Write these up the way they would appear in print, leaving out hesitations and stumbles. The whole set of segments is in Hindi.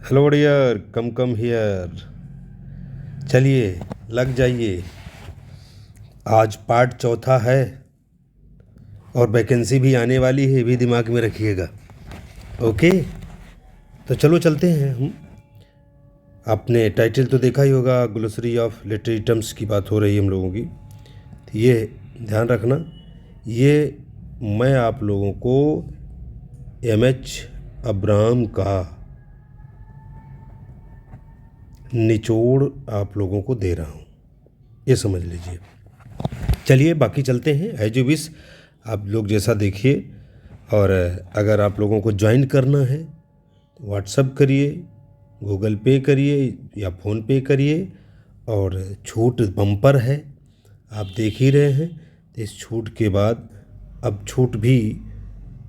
Hello dear, come come here. चलिए, लग जाइए। आज पार्ट चौथा है और वैकेंसी भी आने वाली है, ये भी दिमाग में रखिएगा। ओके, तो चलो चलते हैं हम। आपने टाइटल तो देखा ही होगा, ग्लोसरी ऑफ लिटरेरी टर्म्स की बात हो रही है हम लोगों की। तो ये ध्यान रखना, ये मैं आप लोगों को एम.एच. अब्राहम का निचोड़ आप लोगों को दे रहा हूँ, ये समझ लीजिए। चलिए बाकी चलते हैं, एज यू विश, आप लोग जैसा देखिए। और अगर आप लोगों को ज्वाइन करना है तो व्हाट्सअप करिए, गूगल पे करिए या फ़ोन पे करिए। और छूट बम्पर है, आप देख ही रहे हैं। तो इस छूट के बाद अब छूट भी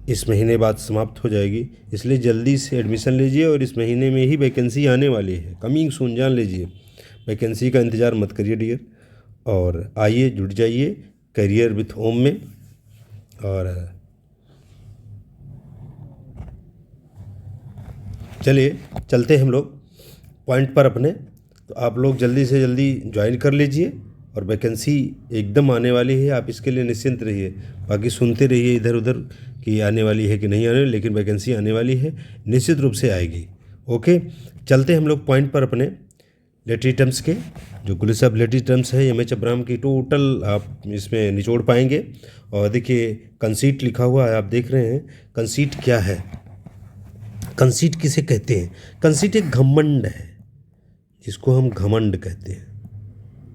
इस महीने बाद समाप्त हो जाएगी, इसलिए जल्दी से एडमिशन लीजिए। और इस महीने में ही वैकेंसी आने वाली है, कमिंग सून, जान लीजिए। वैकेंसी का इंतज़ार मत करिए डियर, और आइए जुड़ जाइए करियर विथ होम में। और चलिए चलते हैं हम लोग पॉइंट पर अपने। तो आप लोग जल्दी से जल्दी ज्वाइन कर लीजिए, और वैकेंसी एकदम आने वाली है, आप इसके लिए निश्चिंत रहिए। बाकी सुनते रहिए इधर उधर कि आने वाली है कि नहीं आने वाली, लेकिन वैकेंसी आने वाली है, निश्चित रूप से आएगी। ओके, चलते हैं हम लोग पॉइंट पर अपने। लिटरेरी टर्म्स के जो ग्लोसरी ऑफ लिटरेरी टर्म्स है, एम.एच. अब्राहम की टोटल आप इसमें निचोड़ पाएंगे। और देखिए कंसीट लिखा हुआ है, आप देख रहे हैं। कंसीट क्या है, कंसीट किसे कहते हैं? कंसीट एक घमंड है, जिसको हम घमंड कहते हैं।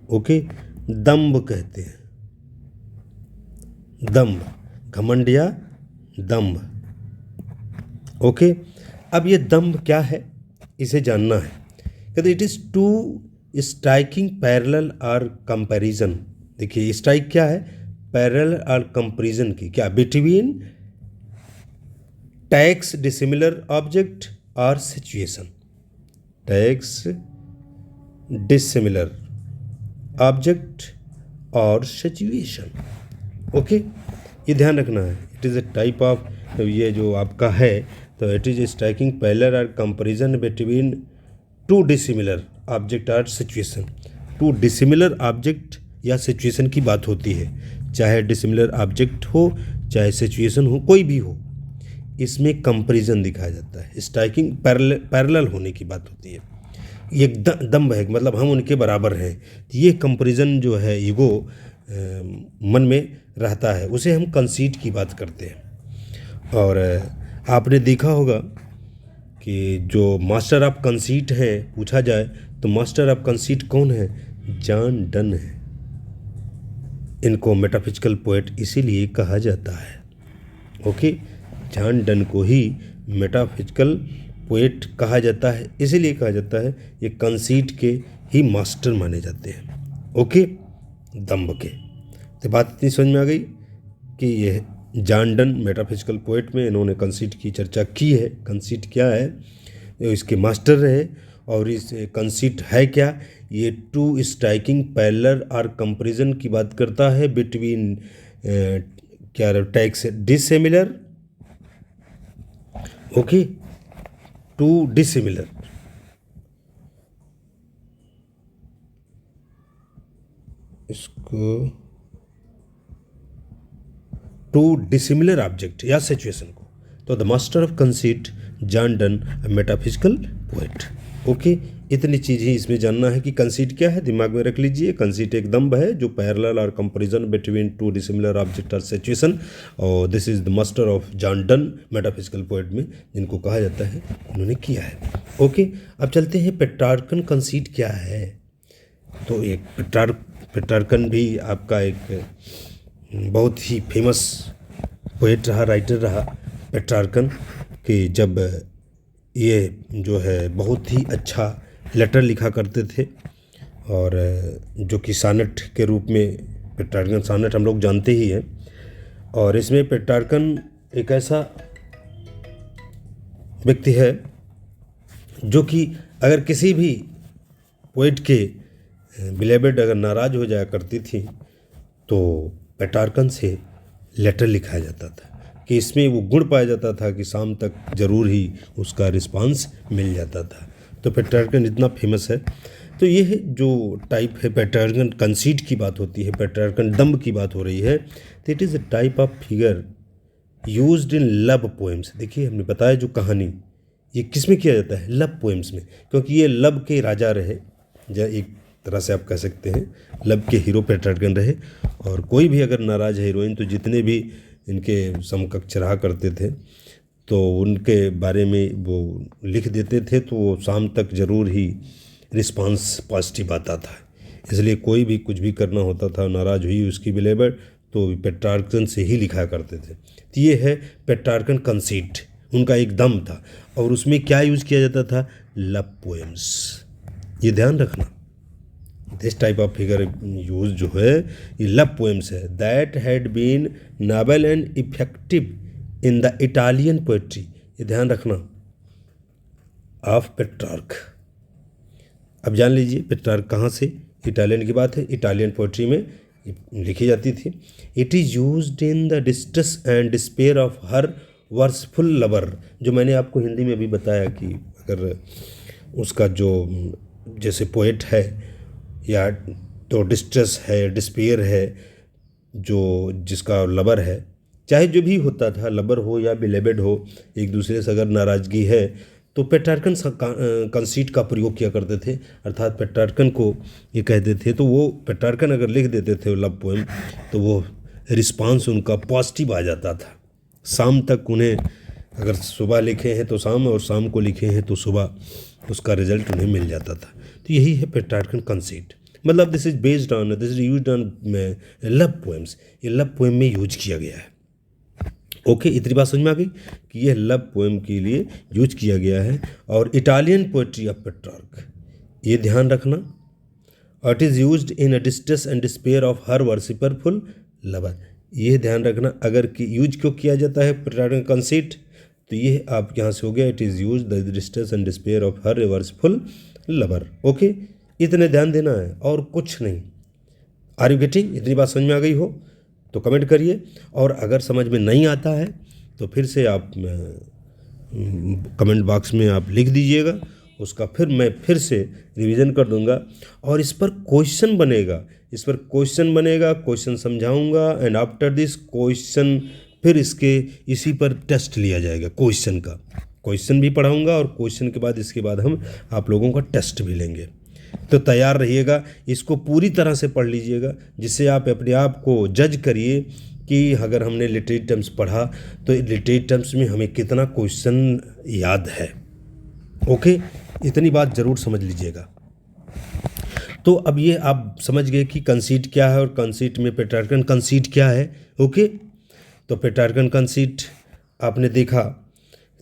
ओके, दम्भ कहते हैं, दम्भ, घमंड या दम्भ। ओके, अब ये दम्भ क्या है, इसे जानना है। कहते it is to striking parallel और कंपैरिजन। देखिए स्ट्राइक क्या है, पैरेलल और कंपैरिजन की, क्या, बिटवीन टैक्स डिसिमिलर ऑब्जेक्ट और सिचुएशन। टैक्स डिसिमिलर ऑब्जेक्ट और सिचुएशन। ओके, ये ध्यान रखना है। It is a type of, ये जो आपका है, तो इट इज़ स्ट्राइकिंग पैरेलल और comparison between two dissimilar object और सिचुएशन। टू डिसिमिलर ऑब्जेक्ट या सिचुएशन की बात होती है, चाहे डिसिमिलर ऑब्जेक्ट हो चाहे सिचुएशन हो, कोई भी हो, इसमें कंपैरिजन दिखाया जाता है। स्ट्राइकिंग पैरेलल होने की बात होती है। ये दम्भ है, मतलब हम उनके बराबर हैं। ये कंपैरिजन जो है ईगो मन में रहता है, उसे हम कंसीट की बात करते हैं। और आपने देखा होगा कि जो मास्टर ऑफ कंसीट है, पूछा जाए तो मास्टर ऑफ कंसीट कौन है? जॉन डन है। इनको मेटाफिजिकल पोएट इसीलिए कहा जाता है। ओके, जॉन डन को ही मेटाफिजिकल पोएट कहा जाता है, इसीलिए कहा जाता है, ये कंसीट के ही मास्टर माने जाते हैं। ओके, दम्भ के। तो बात इतनी समझ में आ गई कि ये जॉन डन मेटाफिजिकल पोएट में इन्होंने कंसीट की चर्चा की है। कंसीट क्या है, इसके मास्टर रहे। और इस कंसीट है क्या, ये टू स्ट्राइकिंग पैरेलल और कंपैरिजन की बात करता है बिटवीन क्या, tax dissimilar, okay, to dissimilar, इसको टू डिसिमिलर ऑब्जेक्ट या सिचुएशन को। तो the master of conceit John Donne, metaphysical poet. Okay, इतनी चीज़ ही इसमें जानना है कि कंसीट क्या है, दिमाग में रख लीजिए। कंसीट एक दम्भ है जो पैरेलल और comparison between two dissimilar object और सिचुएशन। और this is the master of John Donne metaphysical poet में, जिनको कहा जाता है, उन्होंने किया है। ओके, अब चलते हैं पेट्रार्कन कंसीट क्या है। तो एक पेट्रार्कन भी आपका एक बहुत ही फेमस पोएट रहा, राइटर रहा पेट्रार्कन, कि जब ये जो है बहुत ही अच्छा लेटर लिखा करते थे। और जो कि सानेट के रूप में, पेट्रार्कन सानेट हम लोग जानते ही हैं। और इसमें पेट्रार्कन एक ऐसा व्यक्ति है जो कि अगर किसी भी पोएट के बिलेवेड अगर नाराज़ हो जाया करती थी, तो पेट्रार्कन से लेटर लिखाया जाता था कि इसमें वो गुण पाया जाता था कि शाम तक ज़रूर ही उसका रिस्पांस मिल जाता था। तो पेट्रार्कन इतना फेमस है। तो ये है जो टाइप है, पेट्रार्कन कंसीट की बात होती है, पेट्रार्कन दम्भ की बात हो रही है। तो it is a type of figure used in love poems. देखिए हमने बताया जो कहानी ये किस में किया जाता है, लव पोएम्स में, क्योंकि ये लव के राजा रहे, या एक तरह से आप कह सकते हैं लव के हीरो पेट्रार्कन रहे। और कोई भी अगर नाराज़ हीरोइन तो जितने भी इनके समकक्ष रहा करते थे तो उनके बारे में वो लिख देते थे, तो वो शाम तक ज़रूर ही रिस्पांस पॉजिटिव आता था। इसलिए कोई भी कुछ भी करना होता था, नाराज़ हुई उसकी बिलेवर, तो पेट्रार्कन से ही लिखा करते थे। तो ये है पेट्रार्कन कंसीट, उनका एक दम था। और उसमें क्या यूज़ किया जाता था, लव पोएम्स। ये ध्यान रखना, this type of figure use जो है ये लव पोएम्स है, that had been noble and effective in the Italian poetry. ये ध्यान रखना, ऑफ पेट्रार्क। अब जान लीजिए पेट्रार्क कहाँ से, इटालियन की बात है, इटालियन पोएट्री में लिखी जाती थी। It is used in the distress and despair of her worshipful lover. जो मैंने आपको हिंदी में भी बताया कि अगर उसका जो जैसे पोएट है या तो डिस्ट्रेस है, डिस्पेयर है, जो जिसका लवर है, चाहे जो भी होता था, लवर हो या बिलेवेड हो, एक दूसरे से अगर नाराज़गी है तो पेट्रार्कन कंसीट का प्रयोग किया करते थे। अर्थात पेट्रार्कन को ये कहते थे, तो वो पेट्रार्कन अगर लिख देते थे लव पोएम तो वो रिस्पांस उनका पॉजिटिव आ जाता था। शाम तक उन्हें, अगर सुबह लिखे हैं तो शाम, और शाम को लिखे हैं तो सुबह, उसका रिजल्ट उन्हें मिल जाता था। तो यही है पेट्रार्कन कंसीट। मतलब this is based on, this is used on love poems. ये लव पोएम में यूज किया गया है। ओके, इतनी बात समझ में आ गई कि यह लव पोएम के लिए यूज किया गया है। और इटालियन पोएट्री ऑफ पेट्रार्क, ये ध्यान रखना, it is used in a distress and despair of her worshipful lover. ये ध्यान रखना, अगर कि यूज क्यों किया जाता है पेट्रार्कन कंसीट, तो ये आप यहाँ से हो गया, it is use the distress and despair of her worshipful lover. Okay, इतने ध्यान देना है और कुछ नहीं। Are you getting? इतनी बात समझ में आ गई हो तो कमेंट करिए, और अगर समझ में नहीं आता है तो फिर से आप कमेंट बॉक्स में आप लिख दीजिएगा, उसका फिर मैं फिर से रिवीजन कर दूंगा। और इस पर क्वेश्चन बनेगा, इस पर क्वेश्चन बनेगा, क्वेश्चन समझाऊंगा, एंड आफ्टर दिस क्वेश्चन फिर इसके इसी पर टेस्ट लिया जाएगा। क्वेश्चन का क्वेश्चन भी पढ़ाऊंगा, और क्वेश्चन के बाद इसके बाद हम आप लोगों का टेस्ट भी लेंगे। तो तैयार रहिएगा, इसको पूरी तरह से पढ़ लीजिएगा, जिससे आप अपने आप को जज करिए कि अगर हमने लिटरेरी टर्म्स पढ़ा तो लिटरेरी टर्म्स में हमें कितना क्वेश्चन याद है। ओके, इतनी बात ज़रूर समझ लीजिएगा। तो अब ये आप समझ गए कि कंसीट क्या है और कंसीट में पेट्रार्कन कंसीट क्या है। ओके, तो पेट्रार्कन कंसीट आपने देखा,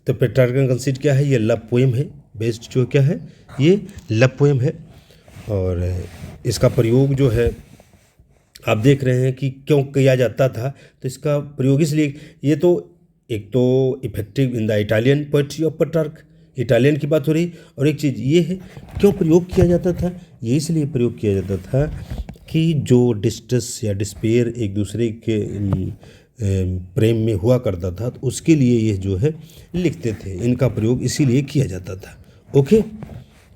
तो पेट्रार्कन कंसीट क्या है, ये लव पोएम है, बेस्ड जो क्या है ये लव पोएम है। और इसका प्रयोग जो है आप देख रहे हैं कि क्यों किया जाता था, तो इसका प्रयोग इसलिए, ये तो एक तो effective in the Italian poetry of Petrarch, Italian की बात हो रही, और एक चीज़ ये है क्यों प्रयोग किया जाता था, ये इसलिए प्रयोग किया जाता था कि जो डिस्ट्रेस या डिस्पेयर एक दूसरे के प्रेम में हुआ करता था, तो उसके लिए ये जो है लिखते थे, इनका प्रयोग इसीलिए किया जाता था। ओके,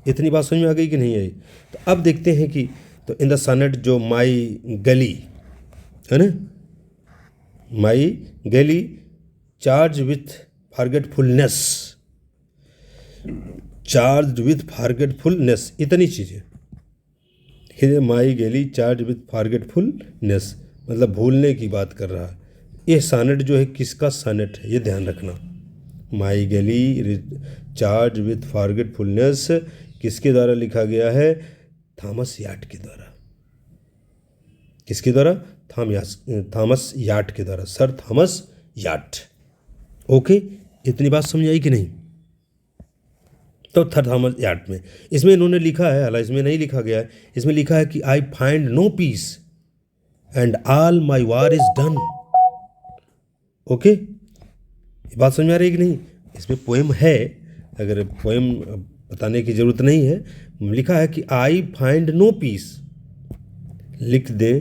इतनी बात समझ में आ गई कि नहीं आई? तो अब देखते हैं कि तो इन द सनेट जो माई गली है ना, माई गली charge with forgetfulness, charge with forgetfulness, इतनी चीज़ें। माई गली चार्ज विथ फॉरगेटफुलनेस मतलब भूलने की बात कर रहा है। ये सनेट जो है किसका सनेट है, ये ध्यान रखना। माई गली चार्ज विथ फॉरगेटफुलनेस किसके द्वारा लिखा गया है, थॉमस याट के द्वारा। किसके द्वारा, थॉमस याट के द्वारा, सर थॉमस याट। ओके, इतनी बात समझ आई कि नहीं? तो थॉमस याट में इसमें इन्होंने लिखा है, हालांकि इसमें नहीं लिखा गया है, इसमें लिखा है कि I find no peace and all my war is done. Okay, ये बात समझ में आ रही है कि नहीं? इसमें पोएम है, अगर पोएम बताने की ज़रूरत नहीं है, लिखा है कि आई फाइंड नो पीस, लिख दे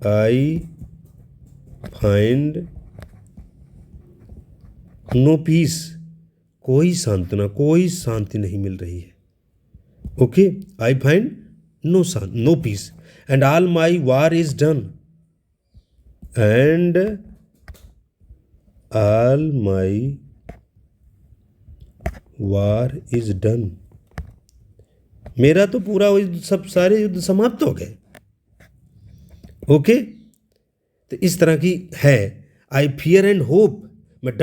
आई फाइंड नो पीस, कोई सांत्वना, कोई शांति नहीं मिल रही है। Okay, I find no peace and all my war is done, and all my war is done, मेरा तो पूरा सब सारे युद्ध समाप्त हो गए। ओके, तो इस तरह की है। आई फियर एंड होप, मैं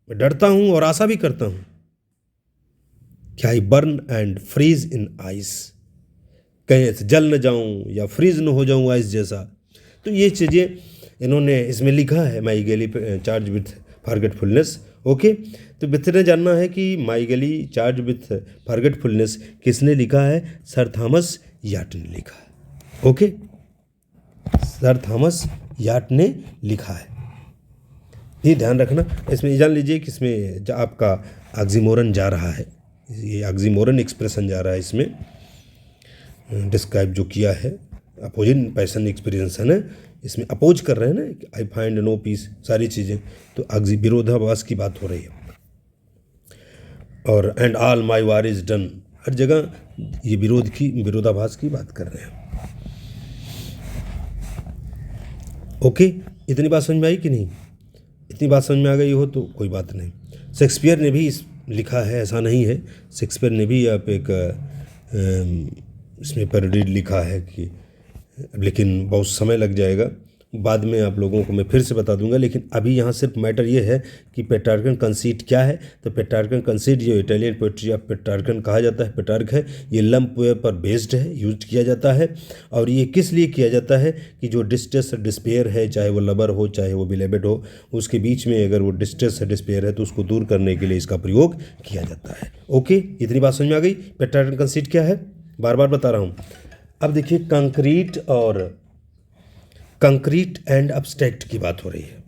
डरता हूं और आशा भी करता हूं। क्या I burn and freeze in ice, कहीं ऐसे जल न जाऊं या फ्रीज न हो जाऊं आइस जैसा। तो ये चीज़ें इन्होंने इसमें लिखा है, माई गैली चार्ज विथ फॉरगेटफुलनेस। ओके, तो बेहतर जानना है कि माई गैली चार्ज विथ फॉरगेटफुलनेस किसने लिखा है? सर थॉमस याट ने लिखा है। ओके, सर थॉमस याट ने लिखा है, ये ध्यान रखना। इसमें जान लीजिए कि इसमें आपका ऑक्सीमोरन जा रहा है, ये ऑक्सीमोरन एक्सप्रेशन जा रहा है इसमें डिस्क्राइब जो किया है। अपोजिंग पैशन एक्सपीरियंस है ना, इसमें अपोज कर रहे हैं ना, आई फाइंड नो पीस, सारी चीज़ें तो विरोधाभास की बात हो रही है। और and all my war is done, हर जगह ये विरोधाभास की बात कर रहे हैं। ओके, इतनी बात समझ में आई कि नहीं? इतनी बात समझ में आ गई हो तो कोई बात नहीं। शेक्सपियर ने भी लिखा है, ऐसा नहीं है, शेक्सपियर ने भी आप एक इसमें पैरोडी लिखा है कि, लेकिन बहुत समय लग जाएगा, बाद में आप लोगों को मैं फिर से बता दूंगा। लेकिन अभी यहाँ सिर्फ मैटर ये है कि पेट्रार्कन कंसीट क्या है। तो पेट्रार्कन कंसीट जो इटालियन पोएट्री ऑफ पेट्रार्कन कहा जाता है, पेट्रार्क है, ये लंप पोएम पर बेस्ड है, यूज किया जाता है। और ये किस लिए किया जाता है कि जो डिस्ट्रेस डिस्पेयर है, चाहे वो लवर हो चाहे वो बिलेवेड हो, उसके बीच में अगर वो डिस्ट्रेस डिस्पेयर है तो उसको दूर करने के लिए इसका प्रयोग किया जाता है। ओके, इतनी बात समझ में आ गई? पेट्रार्कन कंसीट क्या है, बार बार बता रहा हूँ। अब देखिए, कंक्रीट एंड अब्स्ट्रैक्ट की बात हो रही है।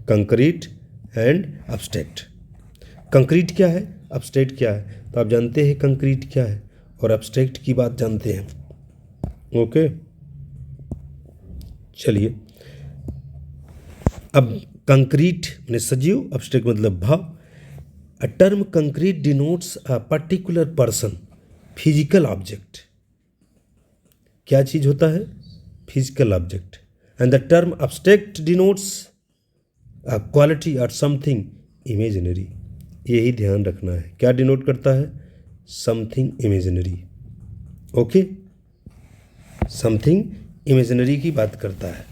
कंक्रीट एंड अब्स्ट्रैक्ट, कंक्रीट क्या है, अब्स्ट्रैक्ट क्या है? तो आप जानते हैं कंक्रीट क्या है और अब्स्ट्रैक्ट की बात जानते हैं। ओके, चलिए, अब कंक्रीट यानी सजीव, अब्स्ट्रैक्ट मतलब भाव। A term concrete denotes a particular person, physical object. क्या चीज होता है? Physical object. And the term abstract denotes a quality or something imaginary, यही ध्यान रखना है। क्या डिनोट करता है? Something imaginary. Okay, something imaginary की बात करता है।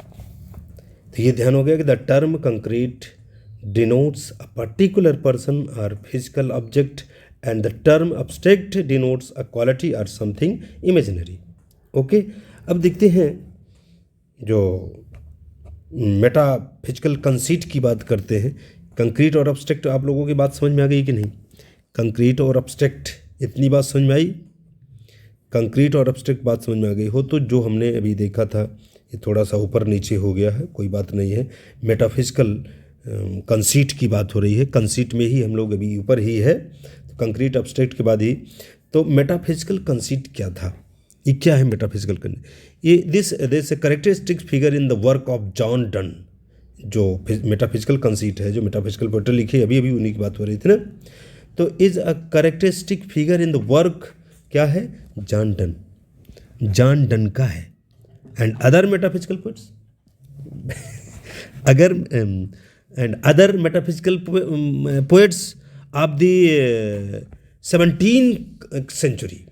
तो ये ध्यान हो गया कि the term concrete denotes a particular person और physical object and the term abstract denotes a quality और समथिंग इमेजिनरी। ओके, अब देखते हैं जो मेटाफिजिकल कंसीट की बात करते हैं। कंक्रीट और अब्स्ट्रैक्ट, आप लोगों की बात समझ में आ गई कि नहीं? कंक्रीट और अब्स्ट्रैक्ट, इतनी बात समझ में आई? कंक्रीट और अब्स्ट्रैक्ट बात समझ में आ गई हो तो जो हमने अभी देखा था ये थोड़ा सा ऊपर नीचे हो गया है, कोई बात नहीं है। मेटाफिजिकल कंसीट की बात हो रही है, कंसीट में ही हम लोग अभी ऊपर ही है, तो कंक्रीट अब्स्ट्रैक्ट के बाद ही। तो मेटाफिजिकल कंसीट क्या था, ये क्या है मेटाफिजिकल कंसीट? ये this characteristic figure in the work of John Donne, जो मेटाफिजिकल कंसीट है, जो मेटाफिजिकल पोएट्री लिखी अभी अभी उन्हीं की बात हो रही थी ना। तो is a characteristic figure in the work, क्या है? जॉन डन का है। And other metaphysical poets and other metaphysical poets of the 17th century.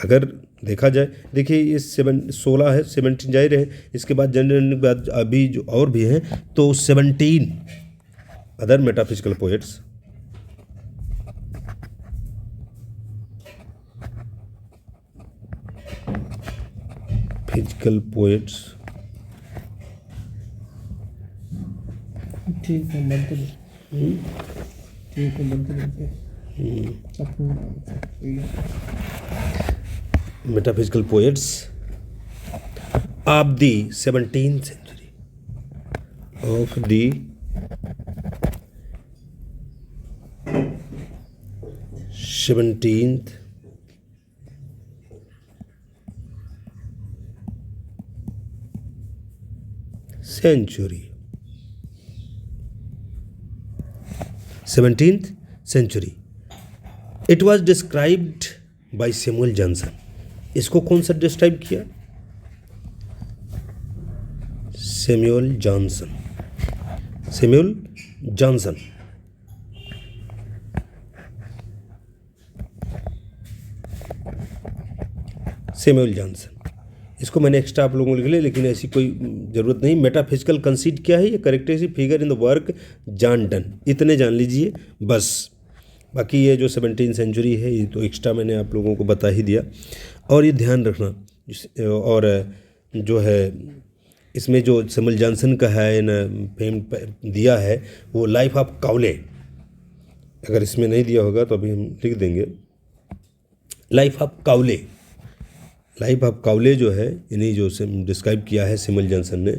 अगर देखा जाए, देखिए ये 16 है, 17 जाहिर है, इसके बाद जनरल के बाद अभी जो और भी हैं तो 17 other metaphysical poets. Physical poets, ठीक है, बनते ठीक है, बनते metaphysical poets of the 17th century, of the 17th century. 17th century. It was described by Samuel Johnson. इसको कौन सा डिस्क्राइब किया? Samuel Johnson. Samuel Johnson. Samuel Johnson. इसको मैंने एक्स्ट्रा आप लोगों को लिख लिया, लेकिन ऐसी कोई ज़रूरत नहीं. मेटाफिजिकल कंसीट क्या है? ये characteristic figure in the work John Donne. इतने जान लीजिए बस. बाकी ये जो 17th सेंचुरी है ये तो एक्स्ट्रा मैंने आप लोगों को बता ही दिया. और ये ध्यान रखना, और जो है इसमें जो सैमुअल जॉनसन का है ना फेम दिया है वो लाइफ ऑफ काउले. अगर इसमें नहीं दिया होगा तो अभी हम लिख देंगे. Life of Cowley. Life of Cowley जो है इन्हीं जो डिस्क्राइब किया है सैमुअल जॉनसन ने,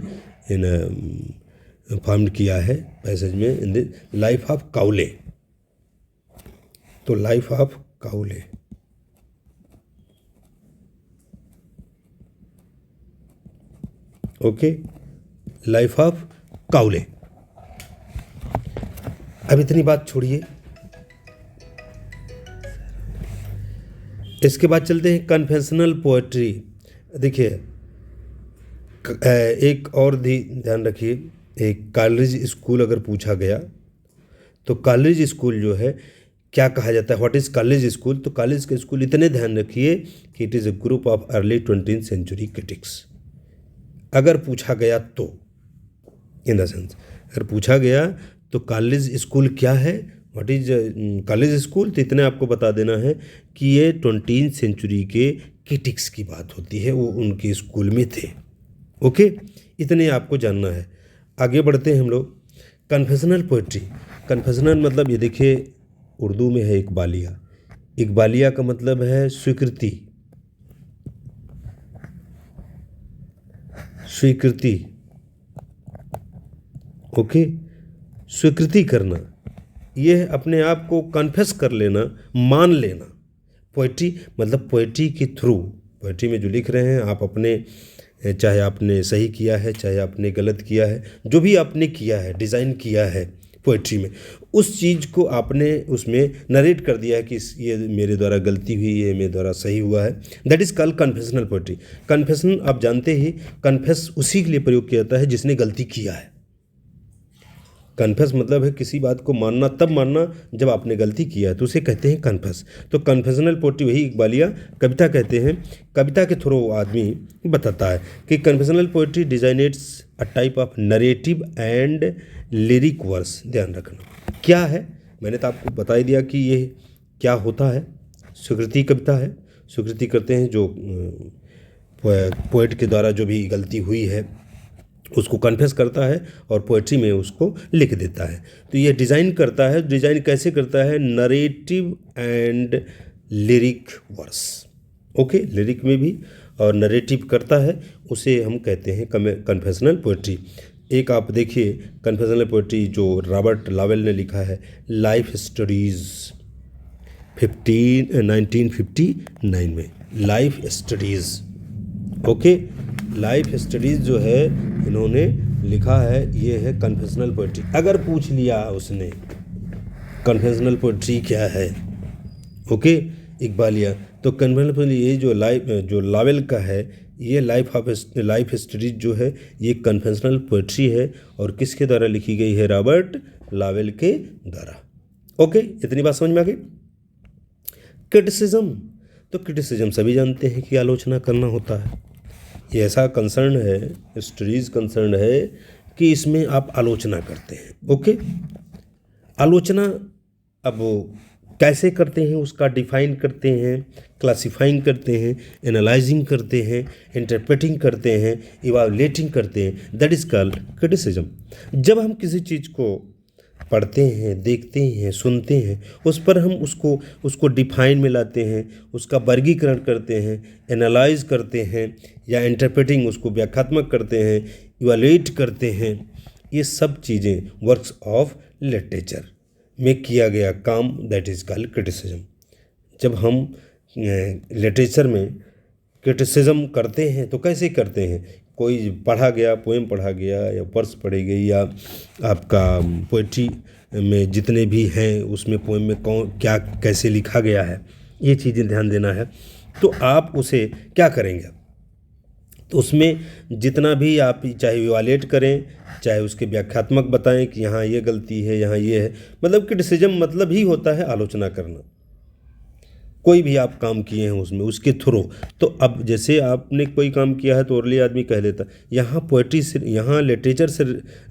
इन फार्म किया है पैसेज में in the life of Cowley. तो life of Cowley. Okay, life of Cowley. अब इतनी बात छोड़िए, इसके बाद चलते हैं कन्फेशनल पोएट्री. देखिए एक और भी ध्यान रखिए, एक कॉलेज स्कूल अगर पूछा गया तो कॉलेज स्कूल जो है क्या कहा जाता है? What is college school? तो कॉलेज के स्कूल इतने ध्यान रखिए कि it is a group of early 20th century critics. अगर पूछा गया तो, इन द सेंस अगर पूछा गया तो कॉलेज स्कूल क्या है, व्हाट इज कॉलेज स्कूल, तो इतने आपको बता देना है कि ये 20th सेंचुरी के क्रिटिक्स की बात होती है, वो उनके स्कूल में थे. ओके, इतने आपको जानना है. आगे बढ़ते हैं हम लोग. Confessional poetry. कन्फेशनल मतलब ये देखिए उर्दू में है इकबालिया. इकबालिया का मतलब है स्वीकृति. स्वीकृति. ओके, स्वीकृति करना, ये है अपने आप को कन्फेस कर लेना, मान लेना. पोइट्री मतलब पोइट्री के थ्रू, पोइट्री में जो लिख रहे हैं आप अपने, चाहे आपने सही किया है चाहे आपने गलत किया है, जो भी आपने किया है, डिज़ाइन किया है पोइट्री में, उस चीज़ को आपने उसमें नरेट कर दिया है कि ये मेरे द्वारा गलती हुई, ये मेरे द्वारा सही हुआ है. That is called confessional poetry. Confession आप जानते ही, कन्फेस उसी के लिए प्रयोग किया जाता है जिसने गलती किया है. कन्फेस मतलब है किसी बात को मानना, तब मानना जब आपने गलती किया है, तो उसे कहते हैं कन्फेस. तो कन्फेशनल पोइट्री वही इकबालिया कविता कहते हैं. कविता के थ्रू आदमी बताता है कि confessional poetry designates a type of narrative and lyric verse. ध्यान रखना क्या है, मैंने तो आपको बता ही दिया कि ये क्या होता है. स्वीकृति कविता है, स्वीकृति करते हैं जो पोएट के द्वारा जो भी गलती हुई है उसको कन्फेस करता है और पोएट्री में उसको लिख देता है. तो ये डिज़ाइन करता है. डिज़ाइन कैसे करता है? Narrative and lyric verse. Okay, lyric में भी और नरेटिव करता है, उसे हम कहते हैं कन्फेशनल पोएट्री. एक आप देखिए कन्फेशनल पोएट्री जो रॉबर्ट लॉवेल ने लिखा है, लाइफ स्टडीज़ 1959 में. Life studies. Okay, life studies जो है इन्होंने लिखा है, ये है कन्फेशनल पोइट्री. अगर पूछ लिया उसने कन्फेशनल पोइट्री क्या है, ओके, इकबालिया, तो कन्फेशनल पोइट्री ये जो लॉवेल का है, ये लाइफ स्टडीज जो है ये कन्फेशनल पोइट्री है और किसके द्वारा लिखी गई है? रॉबर्ट लॉवेल के द्वारा. ओके, इतनी बात समझ में आ गई. क्रिटिसिज्म. तो क्रिटिसिज्म सभी जानते हैं कि आलोचना करना होता है. ये ऐसा कंसर्न है, स्टडीज़ कंसर्न है कि इसमें आप आलोचना करते हैं. ओके, आलोचना अब कैसे करते हैं उसका डिफाइन करते हैं, क्लासिफाइंग करते हैं, एनालाइजिंग करते हैं, इंटरप्रेटिंग करते हैं, इवैल्यूएटिंग करते हैं. That is called criticism. जब हम किसी चीज़ को पढ़ते हैं, देखते हैं, सुनते हैं, उस पर हम उसको डिफाइन में लाते हैं, उसका वर्गीकरण करते हैं, एनालाइज करते हैं, या इंटरप्रेटिंग उसको व्याख्यात्मक करते हैं, इवैल्यूएट करते हैं. ये सब चीज़ें वर्क्स ऑफ लिटरेचर में किया गया काम, दैट इज़ कॉल्ड क्रिटिसिज्म. जब हम लिटरेचर में क्रिटिसिज्म करते हैं तो कैसे करते हैं? कोई पढ़ा गया, पोएम पढ़ा गया या वर्स पढ़ी गई या आपका पोइट्री में जितने भी हैं उसमें पोएम में कौन क्या कैसे लिखा गया है, ये चीज़ें ध्यान देना है। तो आप उसे क्या करेंगे, तो उसमें जितना भी आप चाहे इवैल्यूएट करें, चाहे उसके व्याख्यात्मक बताएं कि यहाँ ये गलती है, यहाँ ये है, मतलब क्रिटिसिज्म मतलब ही होता है आलोचना करना। कोई भी आप काम किए हैं उसमें उसके थ्रू, तो अब जैसे आपने कोई काम किया है तो ओरली आदमी कह देता, यहाँ पोएट्री से, यहाँ लिटरेचर से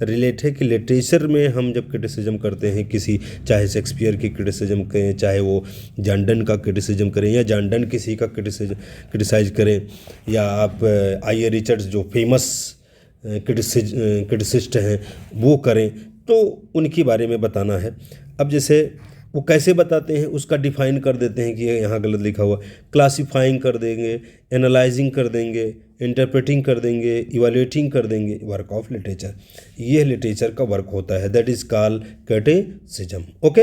रिलेट है कि लिटरेचर में हम जब क्रिटिसिज्म करते हैं किसी, चाहे शेक्सपियर की क्रिटिसिज्म करें, चाहे वो जॉन डन का क्रिटिसिज्म करें, या जॉन डन किसी का क्रिटिसाइज करें, या आप आई ए रिचर्ड्स जो फेमस क्रिटिसिस्ट हैं वो करें, तो उनके बारे में बताना है। अब जैसे वो कैसे बताते हैं उसका डिफाइन कर देते हैं कि ये यहाँ गलत लिखा हुआ, क्लासिफाइंग कर देंगे, एनालाइजिंग कर देंगे, इंटरप्रेटिंग कर देंगे, इवैल्यूएटिंग कर देंगे, वर्क ऑफ लिटरेचर। ये लिटरेचर का वर्क होता है, that is called criticism. Okay,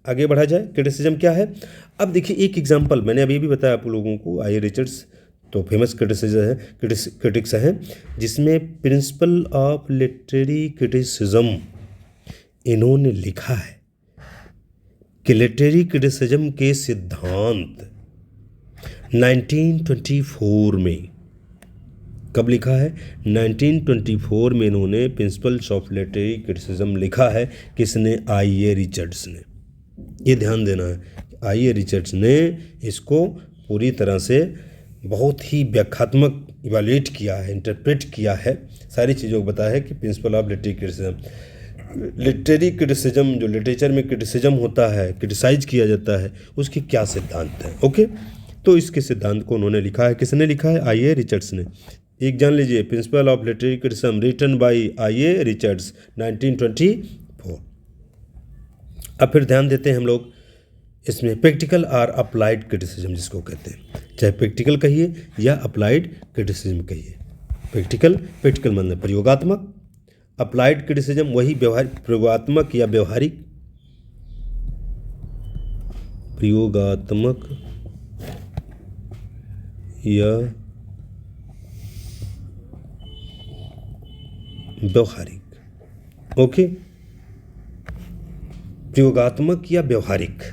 आगे बढ़ा जाए। क्रिटिसिज्म क्या है, अब देखिए एक एग्जांपल मैंने अभी भी बताया आप लोगों को, आई रिचर्ड्स तो फेमस क्रिटिक्स हैं, जिसमें प्रिंसिपल ऑफ लिटरेरी क्रिटिसिज्म इन्होंने लिखा है कि लिटरेरी क्रिटिसिज्म के सिद्धांत 1924 में, कब लिखा है, 1924 में इन्होंने प्रिंसिपल्स ऑफ लिटरेरी क्रिटिसिज्म लिखा है। किसने, आई ए रिचर्ड्स ने। ये ध्यान देना है, आई ए रिचर्ड्स ने इसको पूरी तरह से बहुत ही व्याख्यात्मक इवैल्यूएट किया है, इंटरप्रेट किया है, सारी चीज़ों को बताया है कि principal of literary criticism, literary criticism जो लिटरेचर में क्रिटिसिज्म होता है, क्रिटिसाइज किया जाता है, उसके क्या सिद्धांत हैं। ओके, तो इसके सिद्धांत को उन्होंने लिखा है, किसने लिखा है, आई ए रिचर्ड्स ने। एक जान लीजिए, principle of literary criticism written by I A Richards 1924। अब फिर ध्यान देते हैं हम लोग इसमें प्रैक्टिकल और अप्लाइड क्रिटिसिज्म जिसको कहते हैं, चाहे प्रैक्टिकल कहिए या अप्लाइड क्रिटिसिज्म कहिए। प्रैक्टिकल मतलब प्रयोगात्मक, अप्लाइड क्रिटिसिज्म वही प्रयोगात्मक या व्यवहारिक, प्रयोगात्मक या व्यवहारिक। ओके, प्रयोगात्मक या व्यवहारिक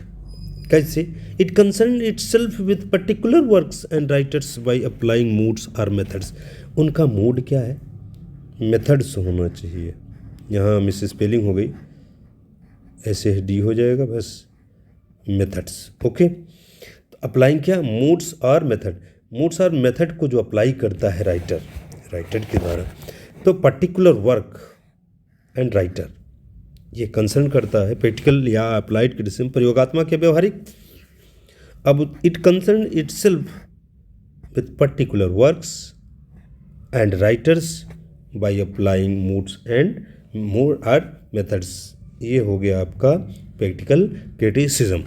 कैसे, it concern itself with particular works and writers by applying moods और मेथड्स। उनका मूड क्या है, मेथड्स होना चाहिए, यहाँ मिस स्पेलिंग हो गई, ऐसे डी हो जाएगा बस, मेथड्स। ओके, तो अप्लाइंग क्या, मूड्स और मेथड, मूड्स और मेथड को जो अप्लाई करता है राइटर के द्वारा, तो पर्टिकुलर वर्क एंड राइटर ये कंसर्न करता है प्रैक्टिकल या अप्लाइड क्रिटिसिज्म, प्रयोगात्मक या व्यवहारिक। अब it concern itself with particular works and writers by applying moods and mood और मेथड्स। ये हो गया आपका प्रैक्टिकल क्रिटिसिज्म।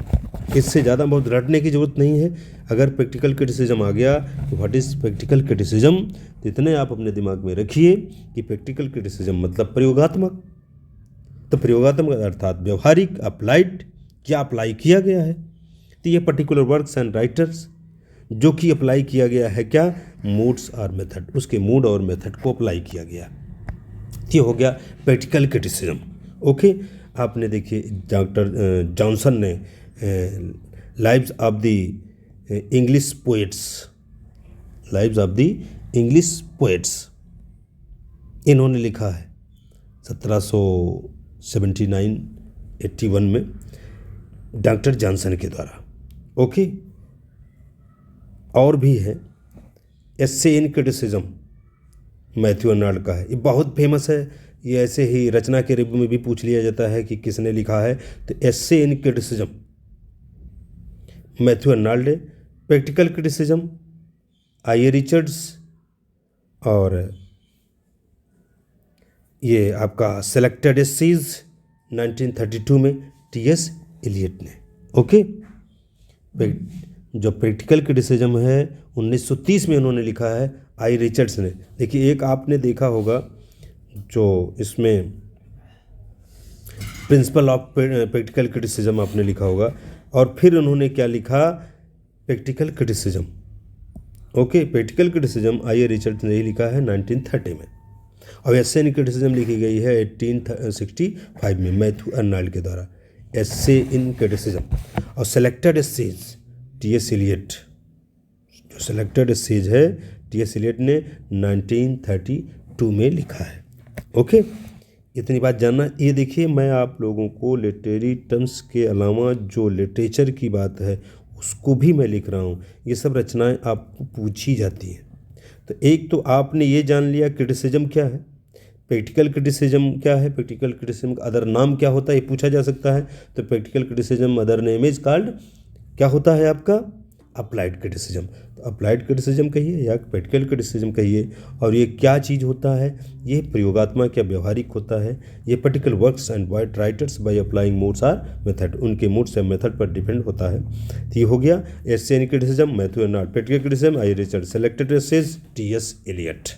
इससे ज़्यादा बहुत रटने की ज़रूरत नहीं है। अगर प्रैक्टिकल क्रिटिसिज्म आ गया तो व्हाट इज़ प्रैक्टिकल क्रिटिसिज्म, तो इतने आप अपने दिमाग में रखिए कि प्रैक्टिकल क्रिटिसिज्म मतलब प्रयोगात्मक, तो प्रयोगात्मक अर्थात व्यवहारिक, अप्लाइड क्या अप्लाई किया गया है, तो ये पर्टिकुलर वर्क्स एंड राइटर्स जो कि अप्लाई किया गया है क्या, मूड्स और मेथड, उसके मूड और मेथड को अप्लाई किया गया, ये हो गया प्रैक्टिकल क्रिटिसिज्म। ओके, आपने देखिए डॉक्टर जॉनसन ने lives of the English poets इन्होंने लिखा है 1779-81 में डॉक्टर जॉनसन के द्वारा। ओके, और भी है एस्से इन क्रिटिसिज्म, मैथ्यू अर्नाल्ड का है, ये बहुत फेमस है। ये ऐसे ही रचना के रूप में भी पूछ लिया जाता है कि किसने लिखा है, तो essay in criticism Matthew Arnold. Practical criticism I A Richards, और ये आपका सेलेक्टेड एसेज 1932 में टी.एस. एलियट ने। ओके, जो प्रैक्टिकल क्रिटिसिज्म है 1930 में उन्होंने लिखा है आई रिचर्ड्स ने। देखिए, एक आपने देखा होगा जो इसमें प्रिंसिपल ऑफ प्रैक्टिकल क्रिटिसिज्म आपने लिखा होगा, और फिर उन्होंने क्या लिखा, practical criticism. Okay, practical criticism I A Richards ने लिखा है 1930 में। और एसे इन क्रिटिसिज्म लिखी गई है 1865 में मैथ्यू अर्नाल्ड के द्वारा, एसे इन क्रिटिसिज्म। और सेलेक्टेड एसेज टी.एस. एलियट, जो सेलेक्टेड एसेज है टी.एस. एलियट ने 1932 में लिखा है। ओके, इतनी बात जानना। ये देखिए, मैं आप लोगों को लिटरेरी टर्म्स के अलावा जो लिटरेचर की बात है उसको भी मैं लिख रहा हूँ। ये सब रचनाएं आपको पूछी जाती हैं। तो एक तो आपने ये जान लिया क्रिटिसिज्म क्या है, प्रैक्टिकल क्रिटिसिज्म क्या है, प्रैक्टिकल क्रिटिसिज्म का अदर नाम क्या होता है, ये पूछा जा सकता है। तो practical criticism other name is called क्या होता है आपका, अप्लाइड क्रिटिसिज्म। तो अप्लाइड क्रिटिसिज्म कहिए या प्रैक्टिकल क्रिटिसिज्म कहिए। और ये क्या चीज़ होता है, ये प्रयोगात्मक या व्यवहारिक होता है। ये particular works and white writers by applying modes or method, उनके मोड्स या मेथड पर डिपेंड होता है। तो ये हो गया essay in criticism, Matthew Arnold. Practical criticism I Richard, selected essays T S. Eliot.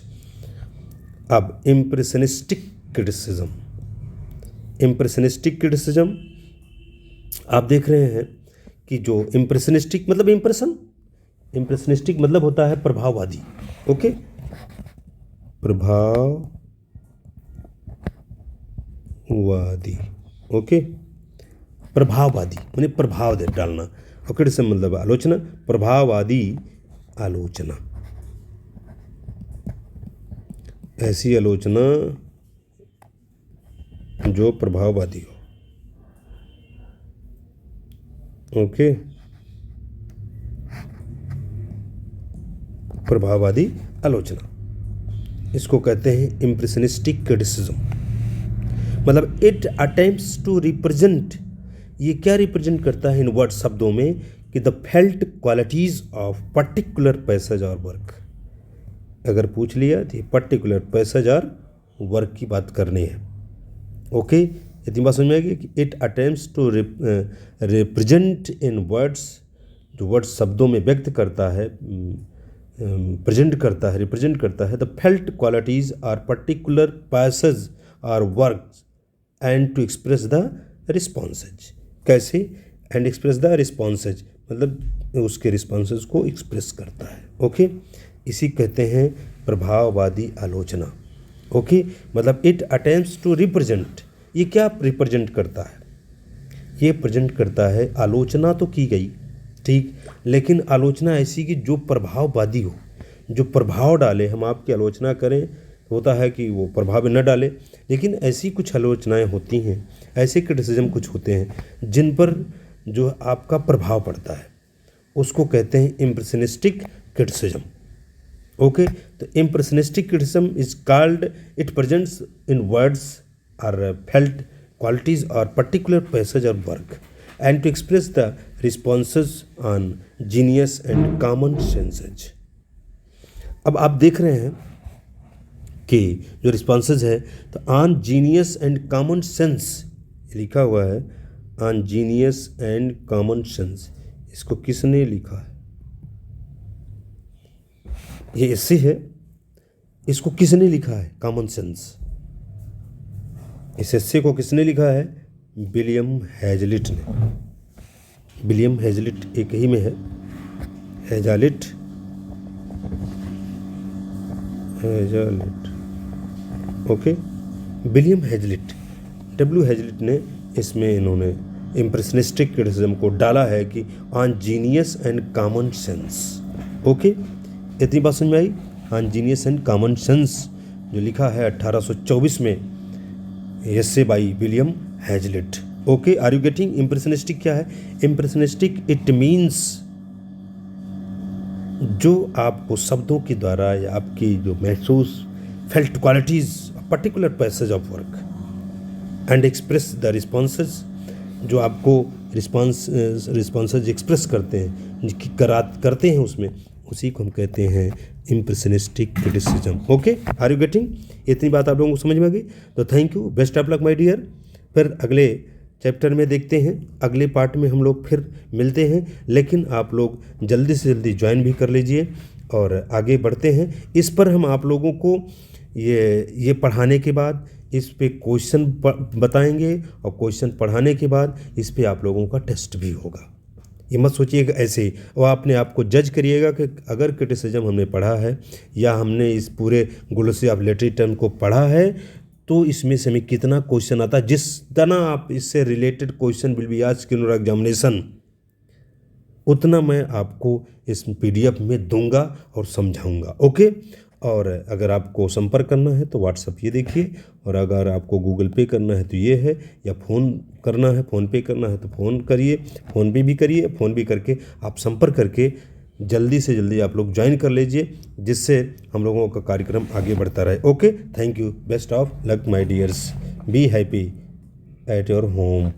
अब इम्प्रेशनिस्टिक क्रिटिसिज्म, इम्प्रेशनिस्टिक क्रिटिसिज्म आप देख रहे हैं कि जो इम्प्रेशनिस्टिक मतलब इम्प्रेशन, इम्प्रेशनिस्टिक मतलब होता है प्रभाववादी। ओके, प्रभाववादी। ओके, प्रभाववादी माने प्रभाव दे डालना। और क्रिटिसिज्म मतलब आलोचना, प्रभाववादी आलोचना, ऐसी आलोचना जो प्रभाववादी हो। ओके, प्रभाववादी आलोचना, इसको कहते हैं इम्प्रेशनिस्टिक क्रिटिसिज्म। मतलब इट अटेम्प्ट्स टू रिप्रेजेंट, ये क्या रिप्रेजेंट करता है इन वर्ड शब्दों में कि the felt qualities of particular passage और वर्क। अगर पूछ लिया तो पर्टिकुलर पैसेज और वर्क की बात करनी है। ओके, इतनी बात समझ में आएगी कि it attempts to represent in words, जो वर्ड्स शब्दों में व्यक्त करता है, प्रेजेंट करता है, रिप्रेजेंट करता है the felt qualities or particular passage or work and to express the responses. कैसे, एंड एक्सप्रेस द रिस्पॉन्सेज मतलब उसके रिस्पॉन्सेज को एक्सप्रेस करता है। ओके, इसी कहते हैं प्रभाववादी आलोचना। ओके, मतलब इट अटेम्प्ट्स टू रिप्रेजेंट, ये क्या रिप्रेजेंट करता है, ये प्रेजेंट करता है, आलोचना तो की गई ठीक, लेकिन आलोचना ऐसी कि जो प्रभाववादी हो, जो प्रभाव डाले। हम आपकी आलोचना करें, होता है कि वो प्रभाव न डाले, लेकिन ऐसी कुछ आलोचनाएं होती हैं, ऐसे क्रिटिसिज्म कुछ होते हैं जिन पर जो आपका प्रभाव पड़ता है, उसको कहते हैं इम्प्रेशनिस्टिक क्रिटिसिज्म। ओके, तो impressionistic criticism is called, it presents in words or felt qualities और पर्टिकुलर पैसेज और work and to express the responses on genius and common senses। अब आप देख रहे हैं कि जो रिस्पॉन्सेज है, तो on genius and common sense लिखा हुआ है, on genius and common sense, इसको किसने लिखा है, ये ऐसे है, इसको किसने लिखा है, कॉमन सेंस, इस ऐसे को किसने लिखा है, विलियम हैजलिट ने। विलियम हैजलिट एक ही में है, Hazlitt, okay, William Hazlitt, W Hazlitt ने इसमें इन्होंने इम्प्रेशनिस्टिक क्रिटिसिज्म को डाला है कि on genius and common sense. Okay, इतनी बात समझ में आई, on genius and common sense जो लिखा है 1824 में, essay by William Hazlitt. Okay, are you getting. Impressionistic क्या है, इम्प्रेशनिस्टिक इट मीन्स जो आपको शब्दों के द्वारा या आपकी जो महसूस felt qualities particular passage of work and express the responses, जो आपको रिस्पॉन्सेज एक्सप्रेस करते हैं, करते हैं उसमें, उसी को हम कहते हैं impressionistic criticism. Okay, are you getting. इतनी बात आप लोगों को समझ में आ गई, तो thank you, best of luck my dear. फिर अगले चैप्टर में देखते हैं, अगले पार्ट में हम लोग फिर मिलते हैं, लेकिन आप लोग जल्दी से जल्दी ज्वाइन भी कर लीजिए और आगे बढ़ते हैं। इस पर हम आप लोगों को ये पढ़ाने के बाद इस पे क्वेश्चन बताएंगे और क्वेश्चन पढ़ाने के बाद इस पे आप लोगों का टेस्ट भी होगा। ये मत सोचिएगा ऐसे ही, और अपने आप को जज करिएगा कि अगर क्रिटिसिज्म हमने पढ़ा है या हमने इस पूरे ग्लोसरी ऑफ लिटरेरी टर्म को पढ़ा है तो इसमें से हमें कितना क्वेश्चन आता है, जिस तरह आप इससे related question will be asked in your examination, उतना मैं आपको इस पीडीएफ में दूंगा और समझाऊंगा। ओके, और अगर आपको संपर्क करना है तो व्हाट्सअप ये देखिए, और अगर आपको गूगल पे करना है तो ये है, या फ़ोन करना है, फ़ोन पे करना है तो फ़ोन करिए, फ़ोन पे भी करिए, फ़ोन भी करके आप संपर्क करके जल्दी से जल्दी आप लोग ज्वाइन कर लीजिए, जिससे हम लोगों का कार्यक्रम आगे बढ़ता रहे। Okay, thank you, best of luck my dears, be happy at your home.